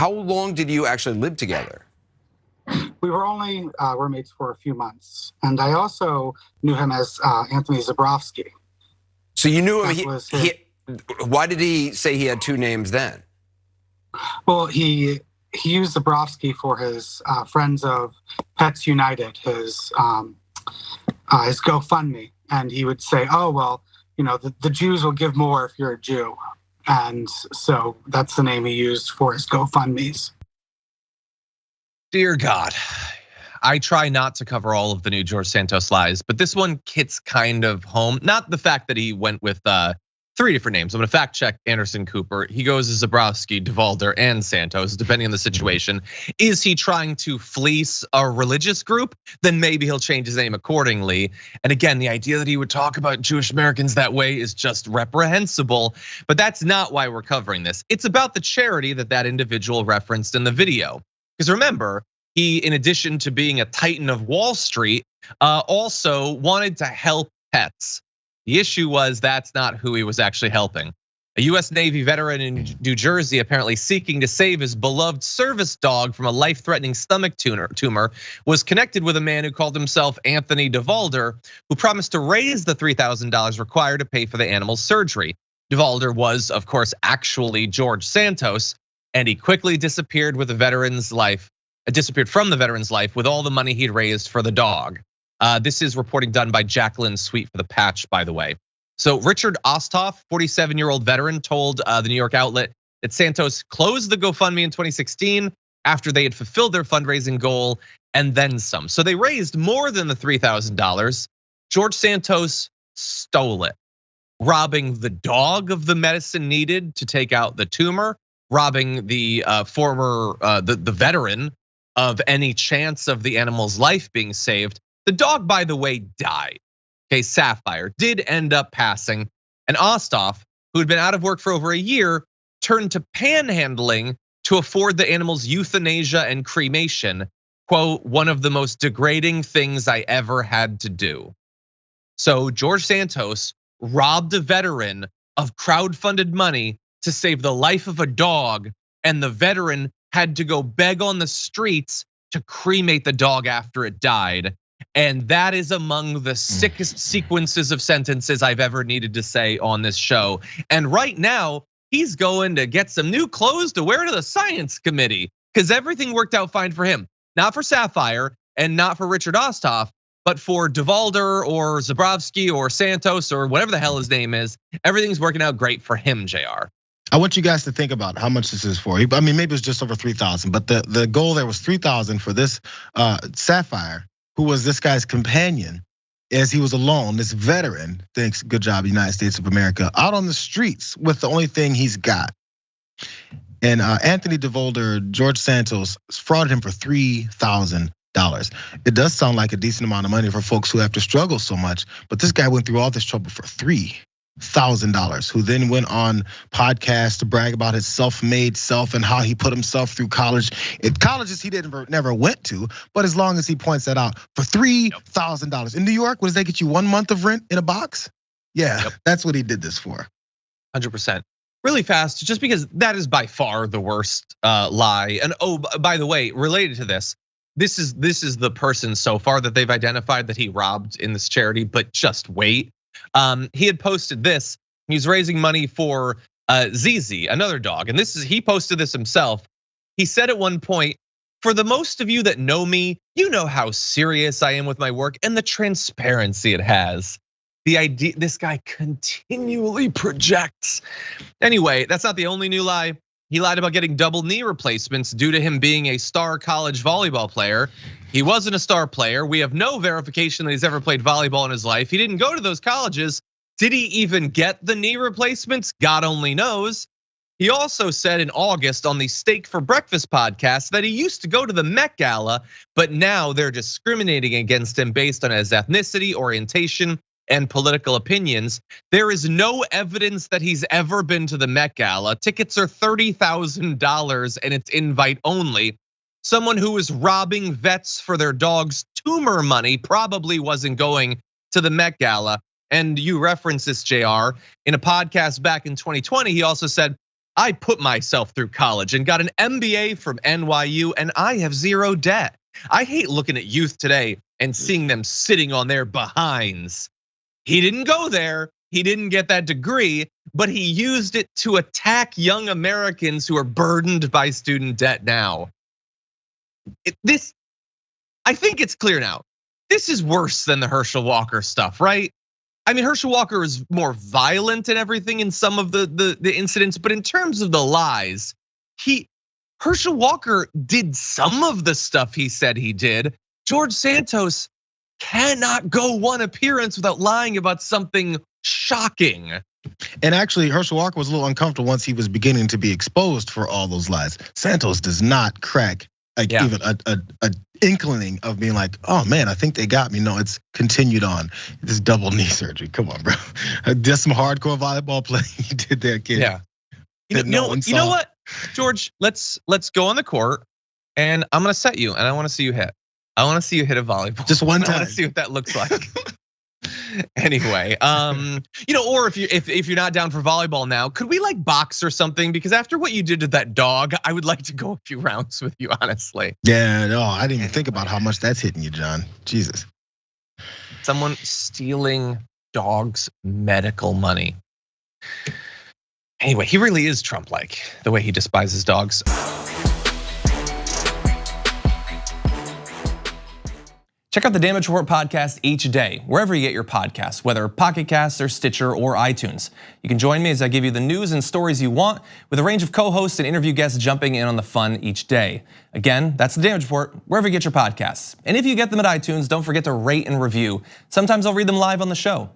How long did you actually live together? We were only roommates for a few months. And I also knew him as Anthony Zabrowski. So you knew him, why did he say he had two names then? Well, he used Zabrowski for his Friends of Pets United, his GoFundMe. And he would say, oh, well, you know, the Jews will give more if you're a Jew. And so that's the name he used for his GoFundMes. Dear God, I try not to cover all of the new George Santos lies, but this one hits kind of home. Not the fact that he went with 3 different names. I'm gonna fact check Anderson Cooper. He goes as Zabrowski, DeValder, and Santos, depending on the situation. Is he trying to fleece a religious group? Then maybe he'll change his name accordingly. And again, the idea that he would talk about Jewish Americans that way is just reprehensible, but that's not why we're covering this. It's about the charity that individual referenced in the video. Because remember, he, in addition to being a titan of Wall Street, also wanted to help pets. The issue was that's not who he was actually helping. A US Navy veteran in New Jersey apparently seeking to save his beloved service dog from a life-threatening stomach tumor was connected with a man who called himself Anthony DeValder, who promised to raise the $3,000 required to pay for the animal's surgery. DeValder was, of course, actually George Santos, and he quickly disappeared from the veteran's life with all the money he'd raised for the dog. This is reporting done by Jacqueline Sweet for the Patch, by the way. So Richard Osthoff, 47-year-old veteran, told the New York outlet that Santos closed the GoFundMe in 2016 after they had fulfilled their fundraising goal and then some. So they raised more than the $3,000. George Santos stole it, robbing the dog of the medicine needed to take out the tumor, robbing the the veteran of any chance of the animal's life being saved. The dog, by the way, died. Okay, Sapphire did end up passing, and Osthoff, who had been out of work for over a year, turned to panhandling to afford the animal's euthanasia and cremation. Quote, one of the most degrading things I ever had to do. So George Santos robbed a veteran of crowdfunded money to save the life of a dog, and the veteran had to go beg on the streets to cremate the dog after it died. And that is among the sickest sequences of sentences I've ever needed to say on this show. And right now, he's going to get some new clothes to wear to the science committee because everything worked out fine for him. Not for Sapphire and not for Richard Osthoff, but for DeValder or Zabrowski or Santos or whatever the hell his name is. Everything's working out great for him, JR. I want you guys to think about how much this is for. I mean, maybe it's just over 3,000, but the goal there was 3,000 for this Sapphire, who was this guy's companion, as he was alone, this veteran, thanks, good job, United States of America, out on the streets with the only thing he's got. And Anthony DeValder, George Santos frauded him for $3,000. It does sound like a decent amount of money for folks who have to struggle so much, but this guy went through all this trouble for $3,000, who then went on podcasts to brag about his self-made self and how he put himself through college. Colleges he never went to, but as long as he points that out, for $3,000. In New York, what does that get you, 1 month of rent in a box? Yeah, that's what he did this for. 100%. Really fast, just because that is by far the worst lie. And oh, by the way, related to this is the person so far that they've identified that he robbed in this charity, but just wait. He had posted this. He's raising money for Zizi, another dog, and he posted this himself. He said at one point, "For the most of you that know me, you know how serious I am with my work and the transparency it has." The idea, this guy continually projects. Anyway, that's not the only new lie. He lied about getting double knee replacements due to him being a star college volleyball player. He wasn't a star player. We have no verification that he's ever played volleyball in his life. He didn't go to those colleges. Did he even get the knee replacements? God only knows. He also said in August on the Steak for Breakfast podcast that he used to go to the Met Gala, but now they're discriminating against him based on his ethnicity, orientation, and political opinions. There is no evidence that he's ever been to the Met Gala. Tickets are $30,000 and it's invite only. Someone who is robbing vets for their dog's tumor money probably wasn't going to the Met Gala. And you referenced this, JR, in a podcast back in 2020, he also said, I put myself through college and got an MBA from NYU, and I have zero debt. I hate looking at youth today and seeing them sitting on their behinds. He didn't go there. He didn't get that degree, but he used it to attack young Americans who are burdened by student debt now. I think it's clear now. This is worse than the Herschel Walker stuff, right? I mean, Herschel Walker is more violent and everything in some of the incidents, but in terms of the lies, Herschel Walker did some of the stuff he said he did. George Santos cannot go one appearance without lying about something shocking. And actually, Herschel Walker was a little uncomfortable once he was beginning to be exposed for all those lies. Santos does not crack even a inkling of being like, oh man, I think they got me. No, it's continued on. This double knee surgery. Come on, bro. Just some hardcore volleyball playing you did there, kid. Yeah. You know what, George? Let's go on the court, and I'm gonna set you, and I want to see you hit. I want to see you hit a volleyball. Just one time. I want to see what that looks like. Anyway, or if you're not down for volleyball now, could we like box or something? Because after what you did to that dog, I would like to go a few rounds with you, honestly. Yeah, no, I didn't even think about how much that's hitting you, John. Jesus. Someone stealing dogs' medical money. Anyway, he really is Trump-like, the way he despises dogs. Check out the Damage Report podcast each day, wherever you get your podcasts, whether Pocket Casts or Stitcher or iTunes. You can join me as I give you the news and stories you want, with a range of co-hosts and interview guests jumping in on the fun each day. Again, that's the Damage Report, wherever you get your podcasts. And if you get them at iTunes, don't forget to rate and review. Sometimes I'll read them live on the show.